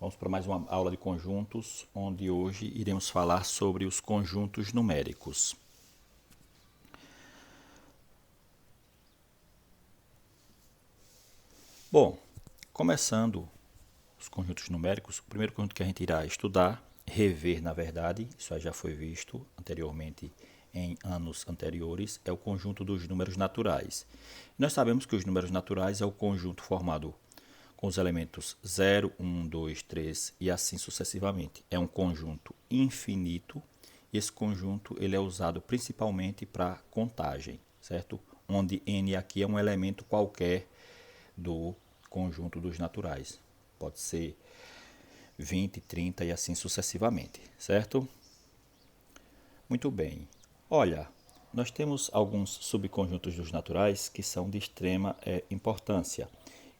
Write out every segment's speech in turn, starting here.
Vamos para mais uma aula de conjuntos, onde hoje iremos falar sobre os conjuntos numéricos. Bom, começando os conjuntos numéricos, o primeiro conjunto que a gente irá estudar, rever na verdade, isso aí já foi visto anteriormente em anos anteriores, é o conjunto dos números naturais. Nós sabemos que os números naturais é o conjunto formado com os elementos 0, 1, 2, 3 e assim sucessivamente. É um conjunto infinito e esse conjunto ele é usado principalmente para contagem, certo? Onde n aqui é um elemento qualquer do conjunto dos naturais. Pode ser 20, 30 e assim sucessivamente, certo? Muito bem. Olha, nós temos alguns subconjuntos dos naturais que são de extrema importância.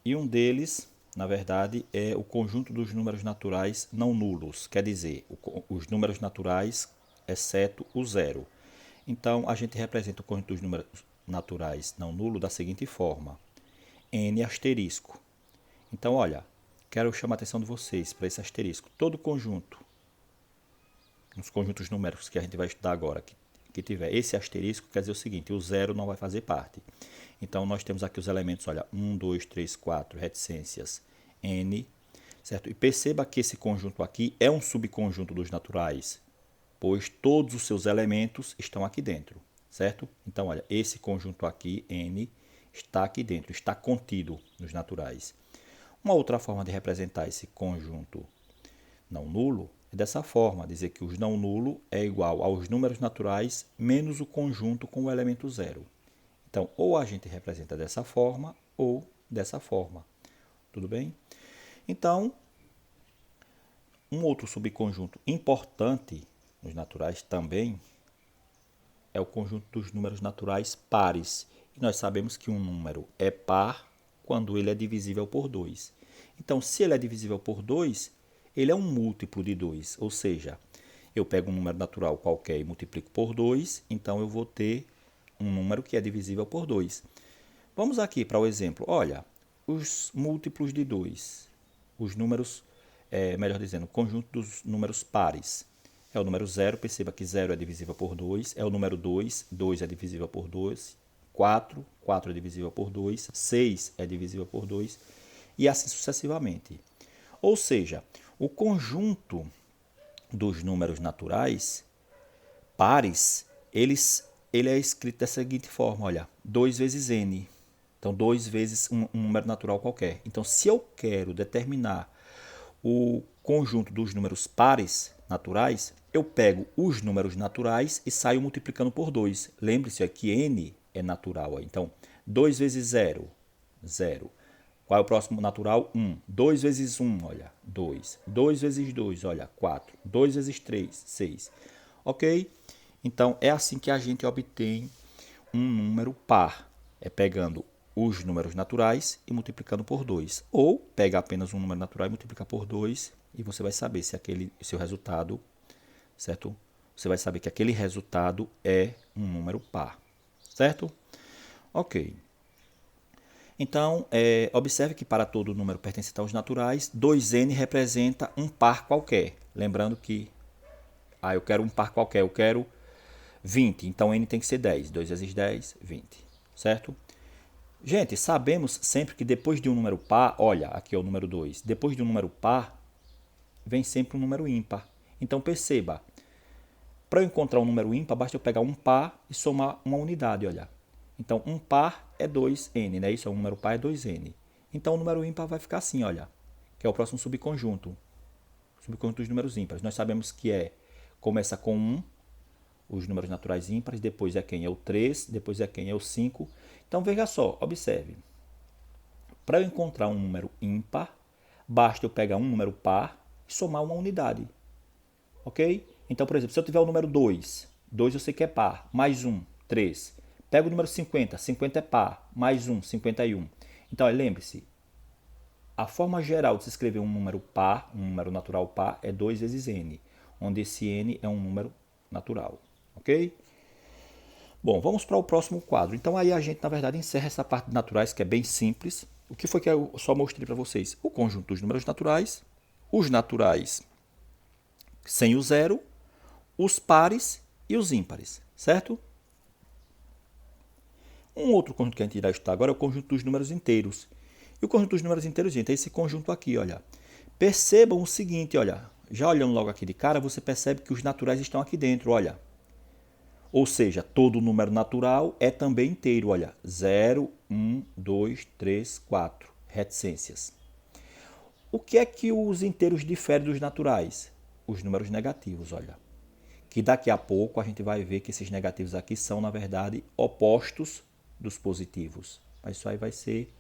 E um deles, na verdade, é o conjunto dos números naturais não nulos, quer dizer, os números naturais exceto o zero. Então, a gente representa o conjunto dos números naturais não nulo da seguinte forma: n asterisco. Então, olha, quero chamar a atenção de vocês para esse asterisco. Todo conjunto, nos conjuntos numéricos que a gente vai estudar agora, que tiver esse asterisco, quer dizer o seguinte: o zero não vai fazer parte. Então, nós temos aqui os elementos, olha, 1, 2, 3, 4, reticências, n, certo? E perceba que esse conjunto aqui é um subconjunto dos naturais, pois todos os seus elementos estão aqui dentro, certo? Então, olha, esse conjunto aqui, n, está aqui dentro, está contido nos naturais. Uma outra forma de representar esse conjunto não nulo é dessa forma, dizer que os não nulo é igual aos números naturais menos o conjunto com o elemento zero. Então, ou a gente representa dessa forma ou dessa forma. Tudo bem? Então, um outro subconjunto importante nos naturais também é o conjunto dos números naturais pares. E nós sabemos que um número é par quando ele é divisível por 2. Então, se ele é divisível por 2, ele é um múltiplo de 2. Ou seja, eu pego um número natural qualquer e multiplico por 2, então eu vou ter um número que é divisível por 2. Vamos aqui para o exemplo. Olha, os múltiplos de 2, os números, melhor dizendo, o conjunto dos números pares. É o número 0, perceba que 0 é divisível por 2. É o número 2, 2 é divisível por 2. 4, 4 é divisível por 2. 6 é divisível por 2. E assim sucessivamente. Ou seja, o conjunto dos números naturais pares, ele é escrito da seguinte forma, olha, 2 vezes n. Então, 2 vezes um número natural qualquer. Então, se eu quero determinar o conjunto dos números pares naturais, eu pego os números naturais e saio multiplicando por 2. Lembre-se que n é natural. Então, 2 vezes 0, 0. Qual é o próximo natural? 1. 2 vezes 1, olha, 2. 2 vezes 2, olha, 4. 2 vezes 3, 6. Ok? Então, é assim que a gente obtém um número par. É pegando os números naturais e multiplicando por 2. Ou pega apenas um número natural e multiplica por 2 e você vai saber se aquele seu resultado, certo? Você vai saber que aquele resultado é um número par, certo? Ok. Então, observe que para todo número pertencente aos naturais, 2n representa um par qualquer. Lembrando que, eu quero um par qualquer, eu quero 20, então n tem que ser 10. 2 vezes 10, 20, certo? Gente, sabemos sempre que depois de um número par, olha, aqui é o número 2, depois de um número par, vem sempre um número ímpar. Então, perceba, para eu encontrar um número ímpar, basta eu pegar um par e somar uma unidade, olha. Então, um par é 2n, né? Isso é um número par, é 2n. Então, o número ímpar vai ficar assim, olha, que é o próximo subconjunto. Subconjunto dos números ímpares. Nós sabemos que começa com 1, os números naturais ímpares, depois é quem é o 3, depois é quem é o 5. Então, veja só, observe. Para eu encontrar um número ímpar, basta eu pegar um número par e somar uma unidade. Ok? Então, por exemplo, se eu tiver o número 2, 2 eu sei que é par, mais 1, 3. Pego o número 50, 50 é par, mais 1, 51. Então, lembre-se, a forma geral de se escrever um número par, um número natural par, é 2 vezes n, onde esse n é um número natural. Ok? Bom, vamos para o próximo quadro. Então, aí a gente, na verdade, encerra essa parte de naturais, que é bem simples. O que foi que eu só mostrei para vocês? O conjunto dos números naturais, os naturais sem o zero, os pares e os ímpares, certo? Um outro conjunto que a gente irá estudar agora é o conjunto dos números inteiros. E o conjunto dos números inteiros, gente, é esse conjunto aqui, olha. Percebam o seguinte, olha. Já olhando logo aqui de cara, você percebe que os naturais estão aqui dentro, olha. Ou seja, todo número natural é também inteiro, olha. 0, 1, 2, 3, 4. Reticências. O que é que os inteiros diferem dos naturais? Os números negativos, olha. Que daqui a pouco a gente vai ver que esses negativos aqui são, na verdade, opostos dos positivos. Mas isso aí vai ser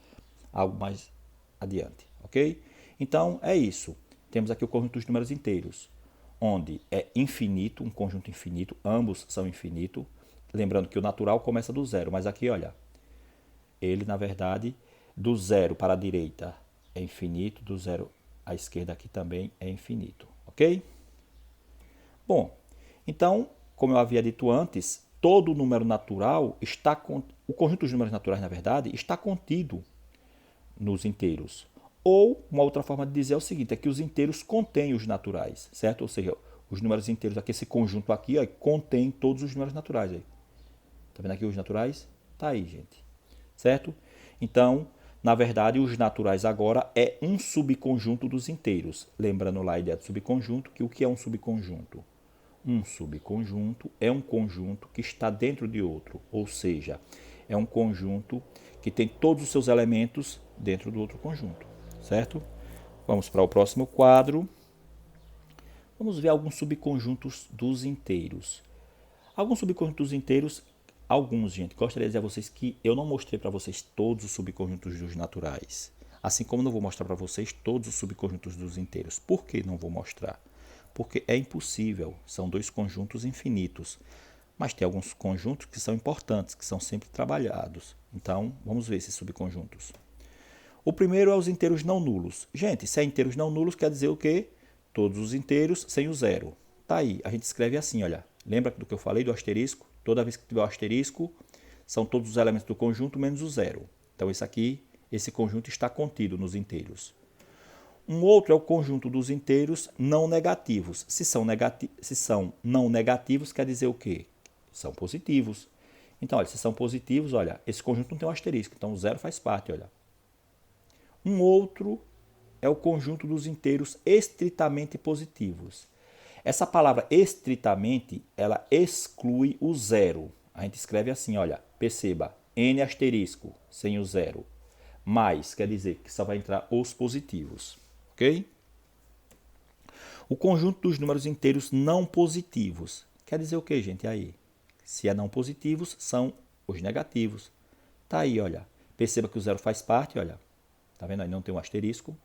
algo mais adiante, ok? Então, é isso. Temos aqui o conjunto dos números inteiros, onde é infinito, um conjunto infinito, ambos são infinito. Lembrando que o natural começa do zero, mas aqui, olha, ele, na verdade, do zero para a direita é infinito, do zero à esquerda aqui também é infinito, ok? Bom, então, como eu havia dito antes, todo número natural está... O conjunto dos números naturais, na verdade, está contido nos inteiros. Ou, uma outra forma de dizer é o seguinte, é que os inteiros contêm os naturais, certo? Ou seja, os números inteiros aqui, esse conjunto aqui, ó, contém todos os números naturais. Aí. Tá vendo aqui os naturais? Tá aí, gente. Certo? Então, na verdade, os naturais agora é um subconjunto dos inteiros. Lembrando lá a ideia de subconjunto, que o que é um subconjunto? Um subconjunto é um conjunto que está dentro de outro, ou seja, é um conjunto que tem todos os seus elementos dentro do outro conjunto, certo? Vamos para o próximo quadro. Vamos ver alguns subconjuntos dos inteiros. Alguns subconjuntos inteiros, alguns, gente, gostaria de dizer a vocês que eu não mostrei para vocês todos os subconjuntos dos naturais, assim como não vou mostrar para vocês todos os subconjuntos dos inteiros. Por que não vou mostrar? Porque é impossível, são dois conjuntos infinitos. Mas tem alguns conjuntos que são importantes, que são sempre trabalhados. Então, vamos ver esses subconjuntos. O primeiro é os inteiros não nulos. Gente, se é inteiros não nulos, quer dizer o quê? Todos os inteiros sem o zero. Tá aí, a gente escreve assim, olha. Lembra do que eu falei do asterisco? Toda vez que tiver o asterisco, são todos os elementos do conjunto menos o zero. Então, esse conjunto está contido nos inteiros. Um outro é o conjunto dos inteiros não negativos. Se são não negativos, quer dizer o quê? São positivos. Então, olha, se são positivos, olha, esse conjunto não tem um asterisco, então o zero faz parte, olha. Um outro é o conjunto dos inteiros estritamente positivos. Essa palavra estritamente, ela exclui o zero. A gente escreve assim, olha, perceba, n asterisco, sem o zero. Mais, quer dizer que só vai entrar os positivos. Ok? O conjunto dos números inteiros não positivos. Quer dizer o que, gente? Aí, se é não positivos, são os negativos. Tá aí, olha. Perceba que o zero faz parte, olha. Tá vendo aí? Não tem um asterisco.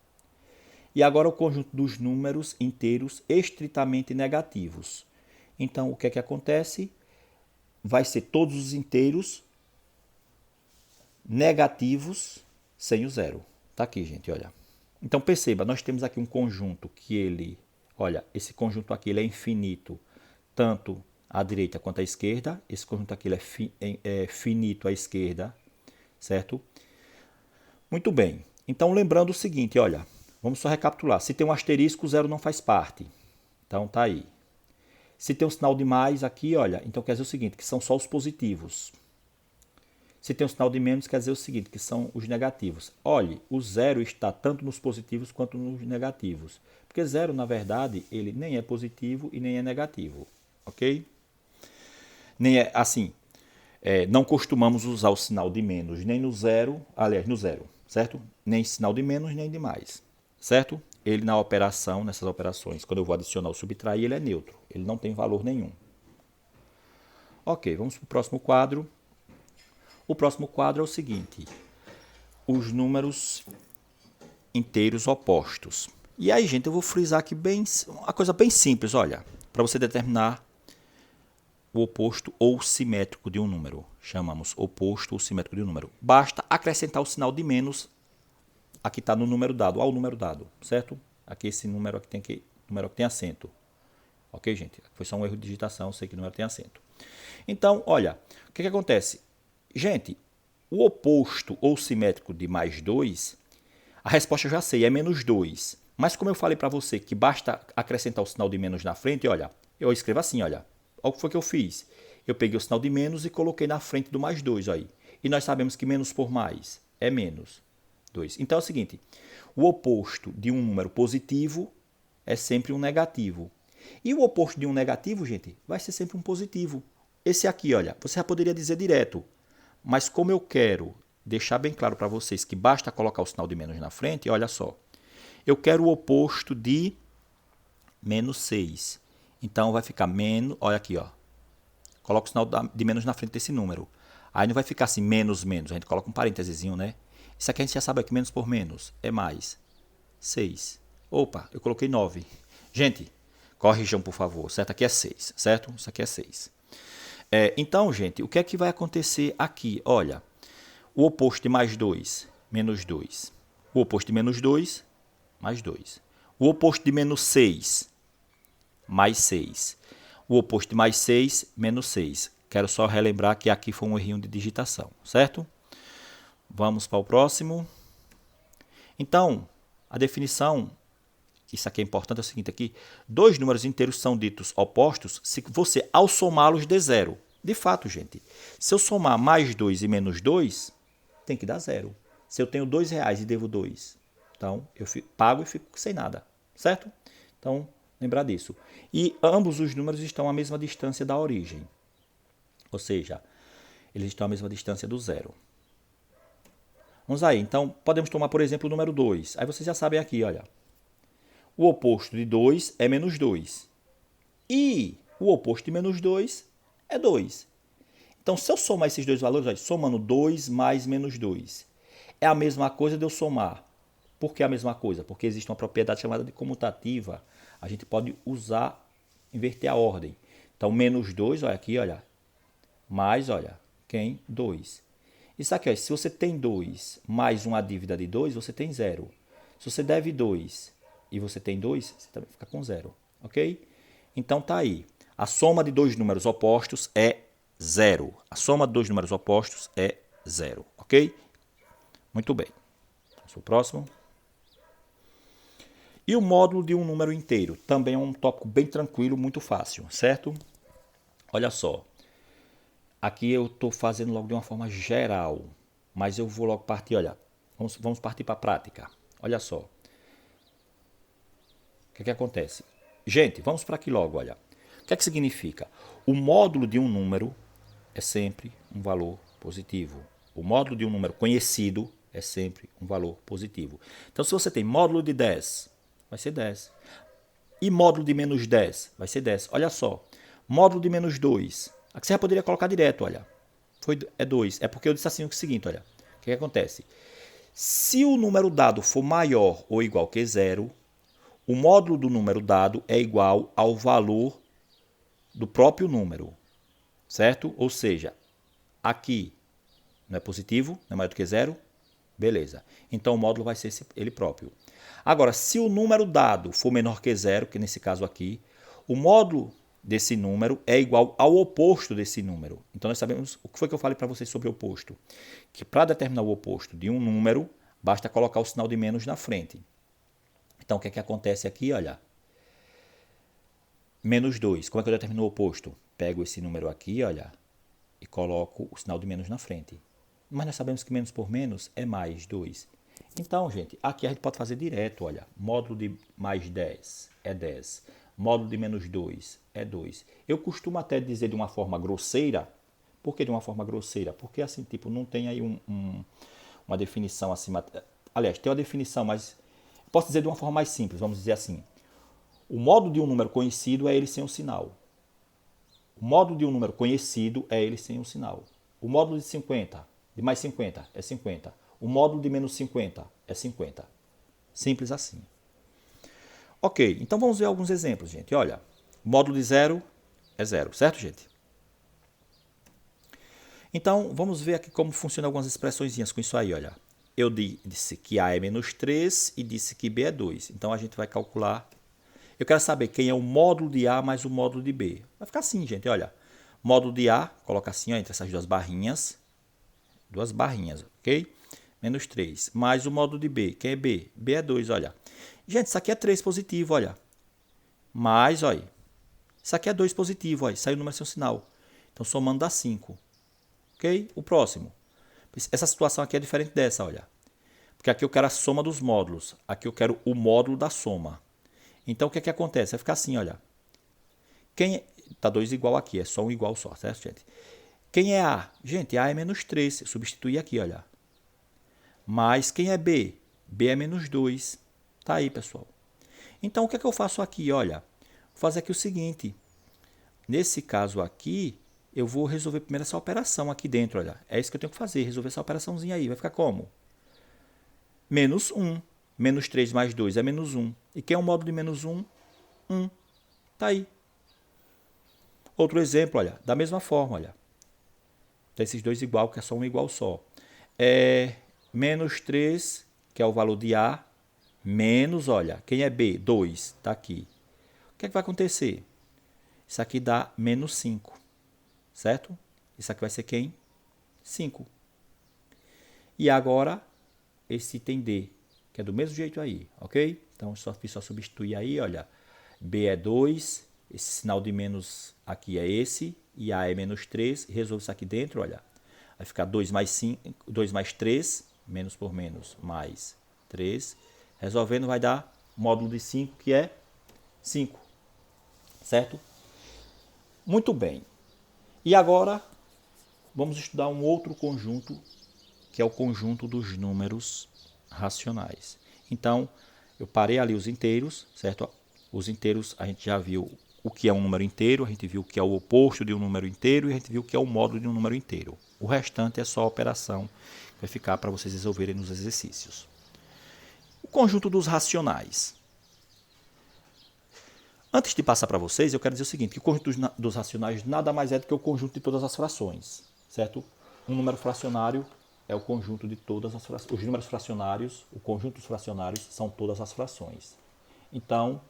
E agora o conjunto dos números inteiros estritamente negativos. Então, o que é que acontece? Vai ser todos os inteiros negativos sem o zero. Tá aqui, gente, olha. Então, perceba, nós temos aqui um conjunto que ele... Olha, esse conjunto aqui ele é infinito, tanto à direita quanto à esquerda. Esse conjunto aqui ele é finito à esquerda, certo? Muito bem. Então, lembrando o seguinte, olha, vamos só recapitular. Se tem um asterisco, o zero não faz parte. Então, tá aí. Se tem um sinal de mais aqui, olha, então quer dizer o seguinte, que são só os positivos. Se tem um sinal de menos, quer dizer o seguinte, que são os negativos. Olhe, o zero está tanto nos positivos quanto nos negativos. Porque zero, na verdade, ele nem é positivo e nem é negativo. Ok? Nem é assim. Não costumamos usar o sinal de menos nem no zero, aliás, no zero, certo? Nem sinal de menos, nem de mais, certo? Ele na operação, nessas operações, quando eu vou adicionar ou subtrair, ele é neutro. Ele não tem valor nenhum. Ok, vamos para o próximo quadro. O próximo quadro é o seguinte, os números inteiros opostos. E aí, gente, eu vou frisar aqui uma coisa bem simples, olha, para você determinar o oposto ou simétrico de um número. Chamamos oposto ou simétrico de um número. Basta acrescentar o sinal de menos, aqui está no número dado, ao número dado, certo? Aqui esse número aqui número que tem acento. Ok, gente? Foi só um erro de digitação, sei que o número tem acento. Então, olha, o que acontece? Gente, o oposto ou simétrico de mais 2, a resposta eu já sei, é menos 2. Mas como eu falei para você que basta acrescentar o sinal de menos na frente, olha, eu escrevo assim, olha. Olha o que foi que eu fiz. Eu peguei o sinal de menos e coloquei na frente do mais 2 aí. E nós sabemos que menos por mais é menos 2. Então é o seguinte, o oposto de um número positivo é sempre um negativo. E o oposto de um negativo, gente, vai ser sempre um positivo. Esse aqui, olha, você já poderia dizer direto. Mas como eu quero deixar bem claro para vocês que basta colocar o sinal de menos na frente, olha só. Eu quero o oposto de menos 6. Então vai ficar menos, olha aqui, ó. Coloca o sinal de menos na frente desse número. Aí não vai ficar assim, menos, menos. A gente coloca um parênteses, né? Isso aqui a gente já sabe que menos por menos é mais 6. Opa, eu coloquei 9. Gente, corrijam, por favor. Certo? Aqui é 6, certo? Isso aqui é 6. Então, gente, o que é que vai acontecer aqui? Olha, o oposto de mais 2, menos 2. O oposto de menos 2, mais 2. O oposto de menos 6, mais 6. O oposto de mais 6, menos 6. Quero só relembrar que aqui foi um errinho de digitação, certo? Vamos para o próximo. Então, a definição, isso aqui é importante, é o seguinte aqui. Dois números inteiros são ditos opostos se você, ao somá-los, dê zero. De fato, gente, se eu somar mais 2 e menos 2, tem que dar zero. Se eu tenho R$2 e devo 2, então eu pago e fico sem nada, certo? Então, lembrar disso. E ambos os números estão à mesma distância da origem. Ou seja, eles estão à mesma distância do zero. Vamos aí. Então, podemos tomar, por exemplo, o número 2. Aí vocês já sabem aqui, olha. O oposto de 2 é menos 2. E o oposto de menos 2 é 2. Então, se eu somar esses dois valores, olha, somando 2 mais menos 2, é a mesma coisa de eu somar. Por que a mesma coisa? Porque existe uma propriedade chamada de comutativa. A gente pode usar, inverter a ordem. Então, menos 2, olha aqui, olha. Mais, olha, quem? 2. Isso aqui, ó, se você tem 2 mais uma dívida de 2, você tem 0. Se você deve 2 e você tem 2, você também fica com 0. Ok? Então, tá aí. A soma de dois números opostos é 0. A soma de dois números opostos é 0. Ok? Muito bem. Vamos para o próximo. E o módulo de um número inteiro? Também é um tópico bem tranquilo, muito fácil, certo? Olha só. Aqui eu estou fazendo logo de uma forma geral, mas eu vou logo partir, olha, vamos partir para a prática. Olha só. O que acontece? Gente, vamos para aqui logo, olha. O que significa? O módulo de um número é sempre um valor positivo. O módulo de um número conhecido é sempre um valor positivo. Então, se você tem módulo de 10, vai ser 10. E módulo de menos 10, vai ser 10. Olha só, módulo de menos 2, aqui você já poderia colocar direto, olha. É 2. É porque eu disse assim o seguinte, olha. O que acontece? Se o número dado for maior ou igual que 0, o módulo do número dado é igual ao valor do próprio número, certo? Ou seja, aqui não é positivo, não é maior do que 0, beleza. Então o módulo vai ser ele próprio. Agora, se o número dado for menor que 0, que nesse caso aqui, o módulo desse número é igual ao oposto desse número. Então nós sabemos o que foi que eu falei para vocês sobre o oposto. Que para determinar o oposto de um número, basta colocar o sinal de menos na frente. Então, o que é que acontece aqui? Olha, menos 2. Como é que eu determino o oposto? Pego esse número aqui, olha, e coloco o sinal de menos na frente. Mas nós sabemos que menos por menos é mais 2. Então, gente, aqui a gente pode fazer direto, olha. Módulo de mais 10 é 10. Módulo de menos 2 é 2. Eu costumo até dizer de uma forma grosseira. Por que de uma forma grosseira? Porque, assim, tipo, não tem aí uma definição assim. Aliás, tem uma definição, mas posso dizer de uma forma mais simples, vamos dizer assim. O módulo de um número conhecido é ele sem o sinal. O módulo de um número conhecido é ele sem o sinal. O módulo de 50, de mais 50, é 50. O módulo de menos 50 é 50. Simples assim. Ok, então vamos ver alguns exemplos, gente. Olha, o módulo de 0 é 0, certo, gente? Então, vamos ver aqui como funcionam algumas expressõezinhas com isso aí, olha. Eu disse que A é menos 3 e disse que B é 2. Então, a gente vai calcular. Eu quero saber quem é o módulo de A mais o módulo de B. Vai ficar assim, gente, olha. Módulo de A, coloca assim, ó, entre essas duas barrinhas. Duas barrinhas, ok? Menos 3. Mais o módulo de B. Quem é B? B é 2, olha. Gente, isso aqui é 3 positivo, olha. Mais, olha. Isso aqui é 2 positivo, olha. Saiu o número sem o sinal. Então, somando dá 5. Ok? O próximo. Essa situação aqui é diferente dessa, olha. Porque aqui eu quero a soma dos módulos. Aqui eu quero o módulo da soma. Então, o que é que acontece? Vai ficar assim, olha. Quem tá 2 igual aqui, é só um igual só, certo, gente? Quem é A? Gente, A é menos 3. Substituir aqui, olha. Mas quem é B? B é menos 2. Tá aí, pessoal. Então, o que é que eu faço aqui? Olha, vou fazer aqui o seguinte. Nesse caso aqui, eu vou resolver primeiro essa operação aqui dentro, olha. É isso que eu tenho que fazer, resolver essa operaçãozinha aí. Vai ficar como? Menos 1. Menos 3 mais 2 é menos 1. E quem é o módulo de menos 1? 1. Tá aí. Outro exemplo, olha, da mesma forma, olha. Tem esses dois igual, que é só um igual só. Menos 3, que é o valor de A, menos, olha, quem é B? 2, tá aqui. O que é que vai acontecer? Isso aqui dá menos 5, certo? Isso aqui vai ser quem? 5. E agora, esse item D, que é do mesmo jeito aí, ok? Então, só substituir aí, olha. B é 2, esse sinal de menos aqui é esse, e A é menos 3. Resolvo isso aqui dentro, olha. Vai ficar 2 mais 5, 2 mais 3, menos por menos, mais 3. Resolvendo vai dar módulo de 5, que é 5, certo? Muito bem. E agora, vamos estudar um outro conjunto, que é o conjunto dos números racionais. Então, eu parei ali os inteiros, certo? Os inteiros, a gente já viu o que é um número inteiro, a gente viu o que é o oposto de um número inteiro e a gente viu o que é o módulo de um número inteiro. O restante é só a operação que vai ficar para vocês resolverem nos exercícios. O conjunto dos racionais. Antes de passar para vocês, eu quero dizer o seguinte, que o conjunto dos racionais nada mais é do que o conjunto de todas as frações, certo? Um número fracionário é o conjunto de todas as frações. Os números fracionários, o conjunto dos fracionários são todas as frações. Então,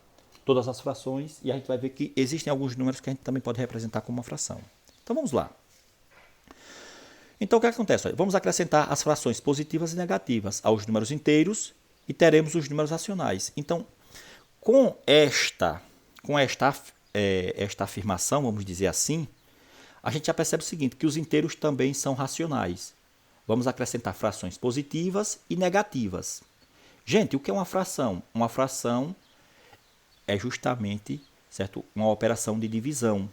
todas as frações, e a gente vai ver que existem alguns números que a gente também pode representar como uma fração. Então, vamos lá. Então, o que acontece? Vamos acrescentar as frações positivas e negativas aos números inteiros e teremos os números racionais. Então, com esta afirmação, vamos dizer assim, a gente já percebe o seguinte, que os inteiros também são racionais. Vamos acrescentar frações positivas e negativas. Gente, o que é uma fração? Uma fração é justamente, certo, uma operação de divisão,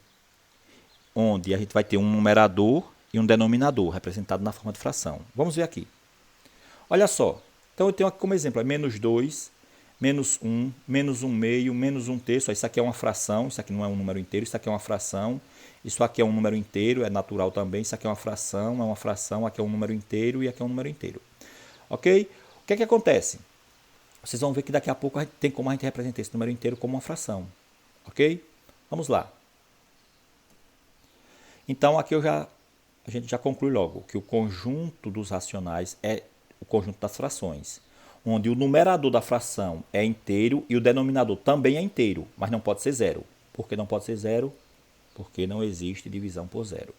onde a gente vai ter um numerador e um denominador, representado na forma de fração. Vamos ver aqui. Olha só, então eu tenho aqui como exemplo, menos 2, menos 1, menos 1 meio, menos 1 terço. Isso aqui é uma fração, isso aqui não é um número inteiro, isso aqui é uma fração. Isso aqui é um número inteiro, é natural também. Isso aqui é uma fração, aqui é um número inteiro e aqui é um número inteiro. Ok? O que é que acontece? Vocês vão ver que daqui a pouco tem como a gente representar esse número inteiro como uma fração. Ok? Vamos lá. Então, aqui a gente já conclui logo que o conjunto dos racionais é o conjunto das frações, onde o numerador da fração é inteiro e o denominador também é inteiro, mas não pode ser zero. Por que não pode ser zero? Porque não existe divisão por zero.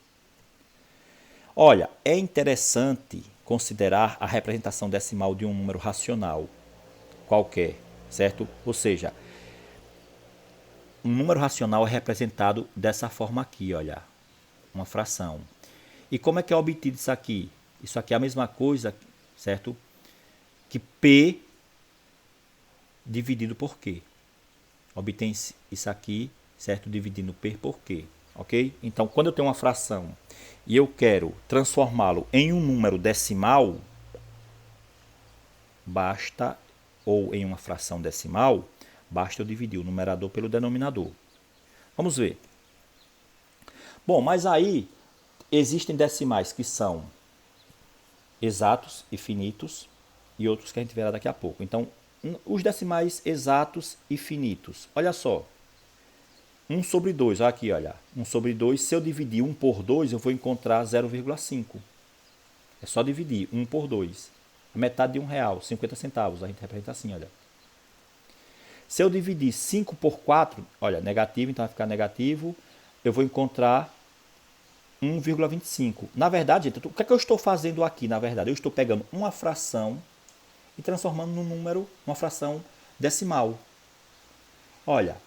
Olha, é interessante considerar a representação decimal de um número racional qualquer, certo? Ou seja, um número racional é representado dessa forma aqui, olha, uma fração. E como é que é obtido isso aqui? Isso aqui é a mesma coisa, certo? Que P dividido por Q. Obtém isso aqui, certo? Dividindo P por Q, ok? Então, quando eu tenho uma fração e eu quero transformá-lo em um número decimal, basta, ou em uma fração decimal, basta eu dividir o numerador pelo denominador. Vamos ver. Bom, mas aí existem decimais que são exatos e finitos e outros que a gente verá daqui a pouco. Então, os decimais exatos e finitos. Olha só. 1 sobre 2, olha aqui, olha. 1 sobre 2, se eu dividir 1 por 2, eu vou encontrar 0,5. É só dividir 1 por 2. A metade de R$1, 50 centavos. A gente representa assim, olha. Se eu dividir 5 por 4, olha, negativo, então vai ficar negativo. Eu vou encontrar 1,25. Na verdade, gente, o que é que eu estou fazendo aqui? Na verdade, eu estou pegando uma fração e transformando num número, uma fração decimal. Olha,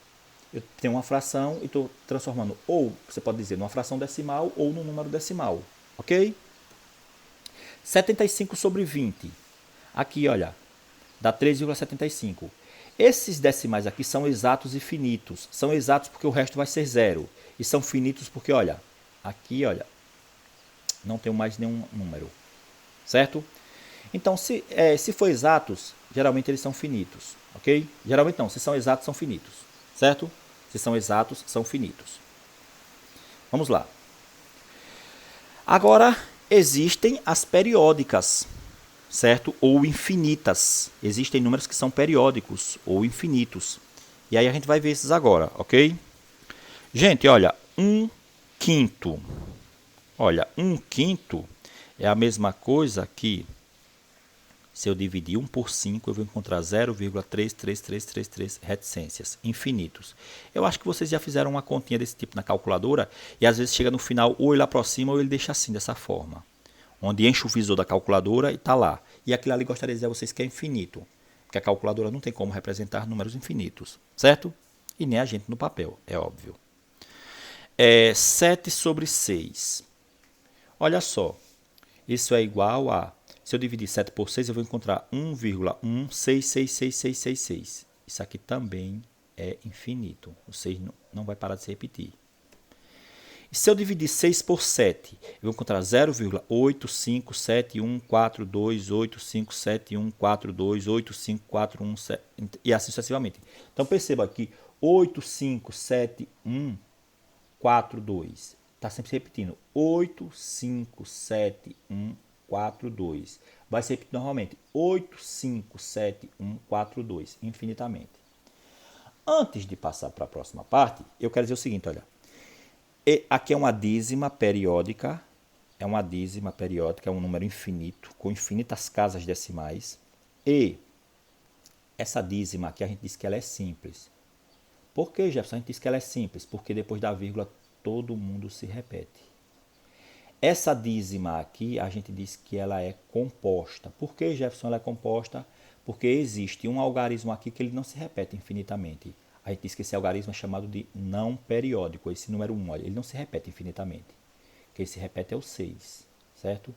eu tenho uma fração e estou transformando, ou você pode dizer, numa fração decimal ou num número decimal. Ok? 75 sobre 20. Aqui, olha, dá 3,75. Esses decimais aqui são exatos e finitos. São exatos porque o resto vai ser zero. E são finitos porque, olha, aqui, olha, não tenho mais nenhum número. Certo? Então, se for exatos, geralmente eles são finitos. Ok? Geralmente não, se são exatos, são finitos. Certo? Se são exatos, são finitos. Vamos lá. Agora, existem as periódicas, certo? Ou infinitas. Existem números que são periódicos ou infinitos. E aí a gente vai ver esses agora, ok? Gente, olha, 1/5. Olha, 1/5 é a mesma coisa que, se eu dividir 1 por 5, eu vou encontrar 0,33333 reticências, infinitos. Eu acho que vocês já fizeram uma continha desse tipo na calculadora e às vezes chega no final, ou ele aproxima ou ele deixa assim, dessa forma. Onde enche o visor da calculadora e está lá. E aquilo ali gostaria de dizer a vocês que é infinito. Porque a calculadora não tem como representar números infinitos, certo? E nem a gente no papel, é óbvio. 7 sobre 6. Olha só, isso é igual a... Se eu dividir 7 por 6, eu vou encontrar 1,16666666. Isso aqui também é infinito. O 6 não vai parar de se repetir. E se eu dividir 6 por 7, eu vou encontrar 0,8571428571428541 e assim sucessivamente. Então perceba aqui, 857142. Está sempre se repetindo. 857142. Vai se repetir normalmente. 857142, infinitamente. Antes de passar para a próxima parte, eu quero dizer o seguinte, olha. Aqui é uma dízima periódica. É uma dízima periódica, é um número infinito, com infinitas casas decimais. E essa dízima aqui a gente diz que ela é simples. Por que, Jefferson, a gente diz que ela é simples? Porque depois da vírgula todo mundo se repete. Essa dízima aqui a gente diz que ela é composta. Por que, Jefferson, ela é composta? Porque existe um algarismo aqui que ele não se repete infinitamente. A gente diz que esse algarismo é chamado de não periódico. Esse número 1, olha, ele não se repete infinitamente. Quem se repete é o 6, certo?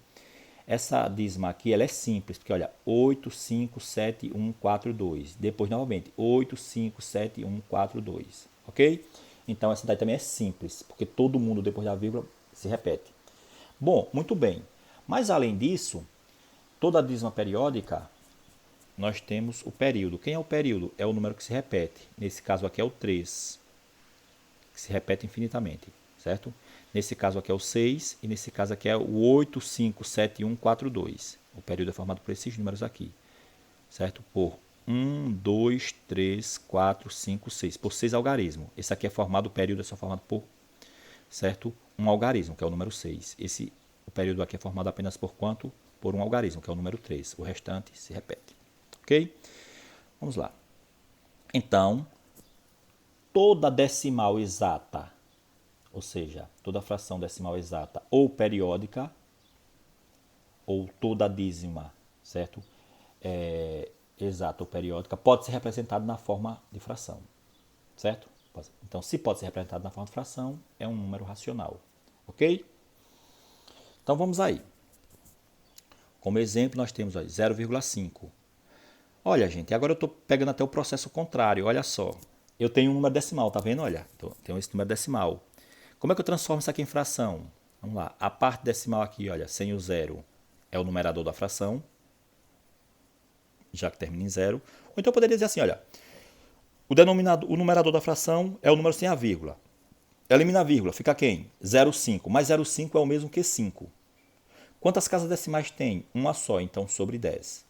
Essa dízima aqui ela é simples, porque olha, 857142. Depois, novamente, 857142, ok? Então, essa daí também é simples, porque todo mundo depois da vírgula se repete. Bom, muito bem. Mas, além disso, toda dízima periódica, nós temos o período. Quem é o período? É o número que se repete. Nesse caso aqui é o 3, que se repete infinitamente, certo? Nesse caso aqui é o 6 e nesse caso aqui é o 857142. O período é formado por esses números aqui, certo? Por 1, 2, 3, 4, 5, 6. Por 6 algarismos. Esse aqui é formado, o período é só formado por, certo? Um algarismo, que é o número 6. O período aqui é formado apenas por quanto? Por um algarismo, que é o número 3. O restante se repete. Ok? Vamos lá. Então, toda decimal exata, ou seja, toda fração decimal exata ou periódica, ou toda dízima, certo? Exata ou periódica, pode ser representada na forma de fração, certo? Então, se pode ser representado na forma de fração, é um número racional, ok? Então, vamos aí. Como exemplo, nós temos 0,5. Olha, gente, agora eu estou pegando até o processo contrário, olha só. Eu tenho um número decimal, tá vendo? Olha, tenho esse número decimal. Como é que eu transformo isso aqui em fração? Vamos lá, a parte decimal aqui, olha, sem o zero, é o numerador da fração, já que termina em zero. Ou então eu poderia dizer assim, olha, o numerador da fração é o número sem a vírgula. Elimina a vírgula, fica quem? 0,5, mas 0,5 é o mesmo que 5. Quantas casas decimais tem? Uma só, então sobre 10.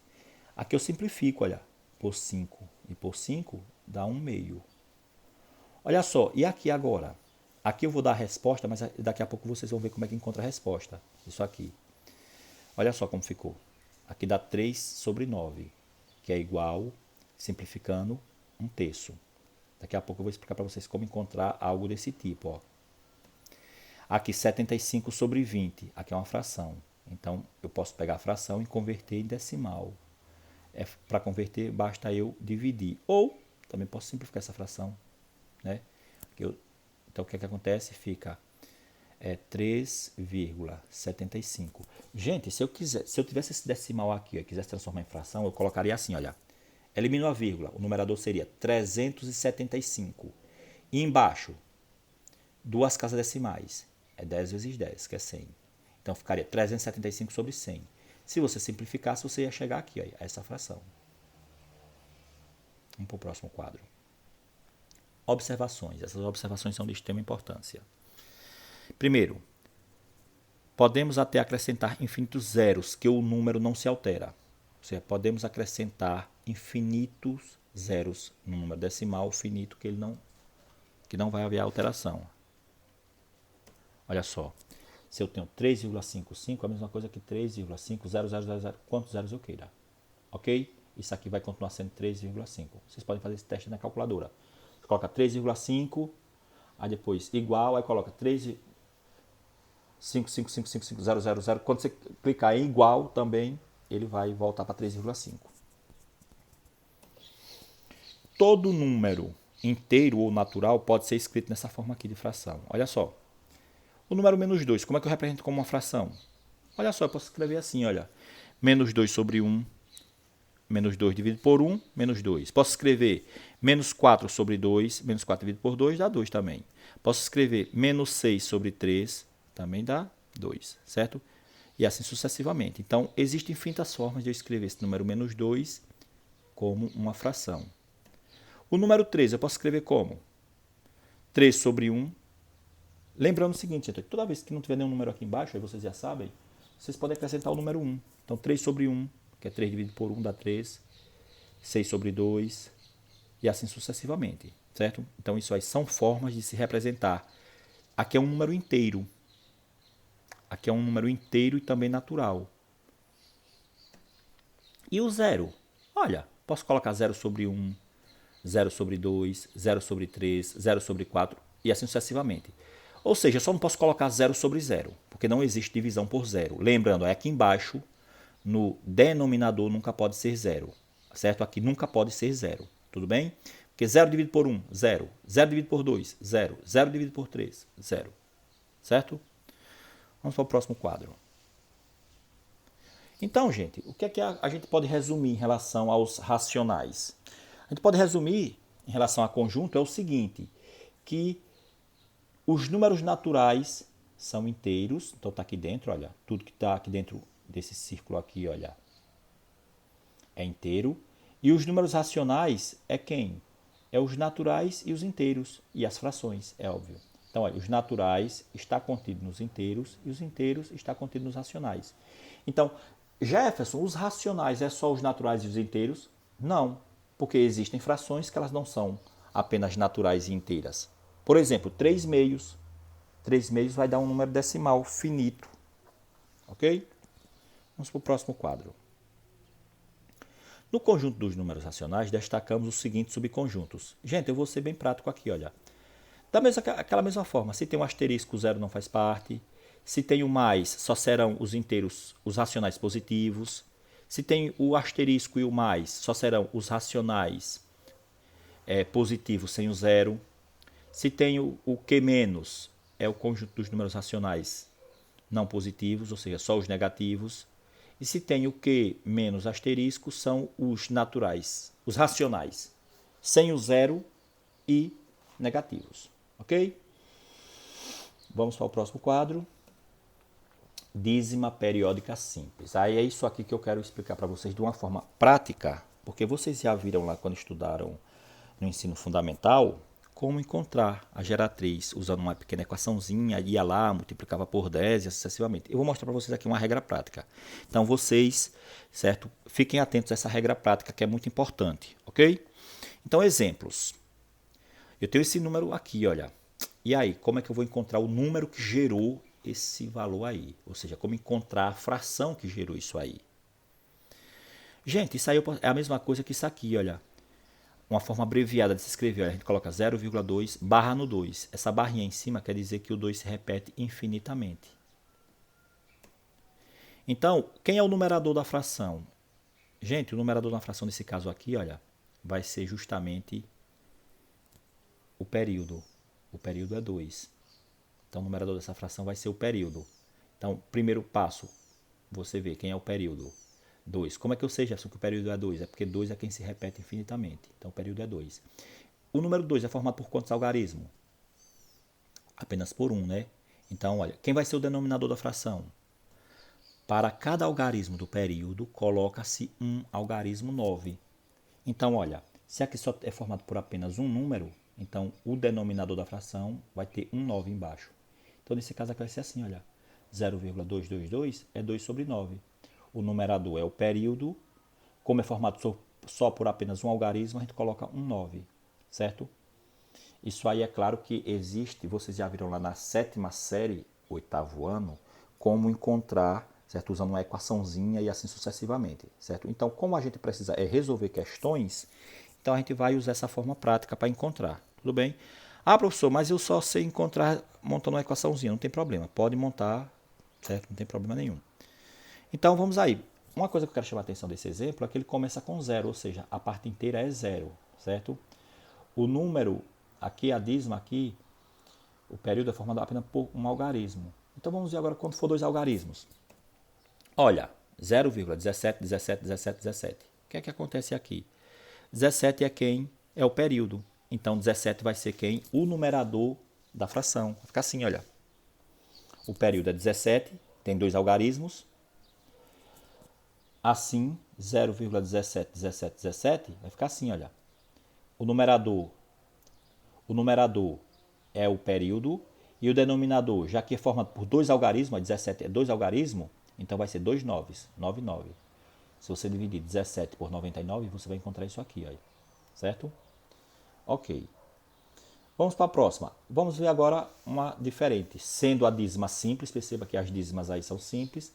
Aqui eu simplifico, olha, por 5 e por 5 dá 1/2. Olha só, e aqui agora? Aqui eu vou dar a resposta, mas daqui a pouco vocês vão ver como é que encontra a resposta. Isso aqui. Olha só como ficou. Aqui dá 3 sobre 9, que é igual, simplificando, 1/3. Daqui a pouco eu vou explicar para vocês como encontrar algo desse tipo. Ó. Aqui 75 sobre 20, aqui é uma fração. Então eu posso pegar a fração e converter em decimal. Para converter, basta eu dividir. Ou, também posso simplificar essa fração, né? Então, o que acontece? Fica 3,75. Gente, se eu tivesse esse decimal aqui, e quisesse transformar em fração, eu colocaria assim, olha. Elimino a vírgula, o numerador seria 375. E embaixo, duas casas decimais. É 10 vezes 10, que é 100. Então, ficaria 375 sobre 100. Se você simplificasse, você ia chegar aqui, ó, a essa fração. Vamos para o próximo quadro. Observações. Essas observações são de extrema importância. Primeiro, podemos até acrescentar infinitos zeros, que o número não se altera. Ou seja, podemos acrescentar infinitos zeros no número decimal finito, que não vai haver alteração. Olha só, se eu tenho 3,55, é a mesma coisa que 3,5000, quantos zeros eu queira. Ok? Isso aqui vai continuar sendo 3,5. Vocês podem fazer esse teste na calculadora. Você coloca 3,5, aí depois igual, aí coloca 3,5555000. Quando você clicar em igual também, ele vai voltar para 3,5. Todo número inteiro ou natural pode ser escrito nessa forma aqui de fração. Olha só. O número menos 2, como é que eu represento como uma fração? Olha só, eu posso escrever assim, olha. Menos 2 sobre 1, menos 2 dividido por 1, menos 2. Posso escrever menos 4 sobre 2, menos 4 dividido por 2, dá 2 também. Posso escrever menos 6 sobre 3, também dá 2, certo? E assim sucessivamente. Então, existem infinitas formas de eu escrever esse número menos 2 como uma fração. O número 3 eu posso escrever como? 3 sobre 1. Lembrando o seguinte, gente, toda vez que não tiver nenhum número aqui embaixo, aí vocês já sabem, vocês podem acrescentar o número 1. Então, 3 sobre 1, que é 3 dividido por 1, dá 3. 6 sobre 2, e assim sucessivamente, certo? Então, isso aí são formas de se representar. Aqui é um número inteiro. Aqui é um número inteiro e também natural. E o zero? Olha, posso colocar 0 sobre 1, 0 sobre 2, 0 sobre 3, 0 sobre 4, e assim sucessivamente. Ou seja, eu só não posso colocar 0 sobre 0, porque não existe divisão por zero. Lembrando, aqui embaixo, no denominador nunca pode ser 0, certo? Aqui nunca pode ser 0, tudo bem? Porque 0 dividido por 1, 0. 0 dividido por 2, 0. 0 dividido por 3, 0. Certo? Vamos para o próximo quadro. Então, gente, o que é que a gente pode resumir em relação aos racionais? A gente pode resumir em relação a conjunto é o seguinte, que os números naturais são inteiros, então está aqui dentro, olha, tudo que está aqui dentro desse círculo aqui, olha, é inteiro. E os números racionais é quem? É os naturais e os inteiros, e as frações, é óbvio. Então, olha, os naturais está contido nos inteiros e os inteiros está contido nos racionais. Então, Jefferson, os racionais é só os naturais e os inteiros? Não, porque existem frações que elas não são apenas naturais e inteiras. Por exemplo, 3 meios. 3 meios vai dar um número decimal finito. Ok? Vamos para o próximo quadro. No conjunto dos números racionais, destacamos os seguintes subconjuntos. Gente, eu vou ser bem prático aqui, olha. Aquela mesma forma, se tem um asterisco, o zero não faz parte. Se tem o mais, só serão os inteiros, os racionais positivos. Se tem o asterisco e o mais, só serão os racionais positivos sem o zero. Se tem o Q menos, é o conjunto dos números racionais não positivos, ou seja, só os negativos. E se tem o Q menos asterisco, são os naturais, os racionais, sem o zero e negativos. Ok? Vamos para o próximo quadro. Dízima periódica simples. Aí é isso aqui que eu quero explicar para vocês de uma forma prática, porque vocês já viram lá quando estudaram no ensino fundamental como encontrar a geratriz usando uma pequena equaçãozinha, ia lá, multiplicava por 10 e sucessivamente. Eu vou mostrar para vocês aqui uma regra prática. Então vocês, certo? Fiquem atentos a essa regra prática que é muito importante, ok? Então, exemplos. Eu tenho esse número aqui, olha. E aí, como é que eu vou encontrar o número que gerou esse valor aí? Ou seja, como encontrar a fração que gerou isso aí? Gente, isso aí é a mesma coisa que isso aqui, olha. Uma forma abreviada de se escrever, olha, a gente coloca 0,2 barra no 2. Essa barrinha em cima quer dizer que o 2 se repete infinitamente. Então, quem é o numerador da fração? Gente, o numerador da fração nesse caso aqui, olha, vai ser justamente o período. O período é 2. Então, o numerador dessa fração vai ser o período. Então, primeiro passo, você vê quem é o período. 2. Como é que eu sei, Jefferson, que o período é 2? É porque 2 é quem se repete infinitamente. Então, o período é 2. O número 2 é formado por quantos algarismos? Apenas por um, né? Então, olha, quem vai ser o denominador da fração? Para cada algarismo do período, coloca-se um algarismo 9. Então, olha, se aqui só é formado por apenas um número, então o denominador da fração vai ter um 9 embaixo. Então, nesse caso aqui vai ser assim, olha, 0,222 é 2 sobre 9. O numerador é o período, como é formado só por apenas um algarismo, a gente coloca um 9, certo? Isso aí é claro que existe, vocês já viram lá na 7ª série, 8º ano, como encontrar, certo? Usando uma equaçãozinha e assim sucessivamente, certo? Então, como a gente precisa resolver questões, então a gente vai usar essa forma prática para encontrar, tudo bem? Ah, professor, mas eu só sei encontrar montando uma equaçãozinha, não tem problema, pode montar, certo? Não tem problema nenhum. Então, vamos aí. Uma coisa que eu quero chamar a atenção desse exemplo é que ele começa com 0, ou seja, a parte inteira é 0, certo? O número, aqui a dízima, aqui, o período é formado apenas por um algarismo. Então vamos ver agora quando for dois algarismos. Olha, 0,17, 17, 17, 17. O que é que acontece aqui? 17 é quem? É o período. Então 17 vai ser quem? O numerador da fração. Vai ficar assim, olha. O período é 17, tem dois algarismos. Assim, 0,17, 17, 17 vai ficar assim, olha. O numerador é o período e o denominador, já que é formado por dois algarismos, 17 é dois algarismos, então vai ser 2 noves, 9, 9. Se você dividir 17 por 99, você vai encontrar isso aqui, ó, certo? Ok. Vamos para a próxima. Vamos ver agora uma diferente. Sendo a dízima simples, perceba que as dízimas aí são simples.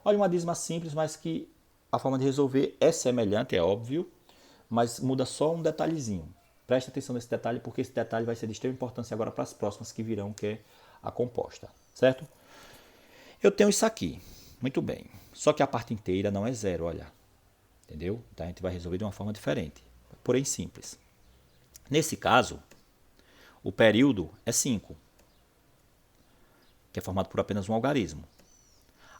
Olha, uma dízima simples, mas que a forma de resolver é semelhante, é óbvio, mas muda só um detalhezinho. Preste atenção nesse detalhe, porque esse detalhe vai ser de extrema importância agora para as próximas que virão, que é a composta, certo? Eu tenho isso aqui, muito bem. Só que a parte inteira não é zero, olha. Entendeu? Então a gente vai resolver de uma forma diferente, porém simples. Nesse caso, o período é 5, que é formado por apenas um algarismo.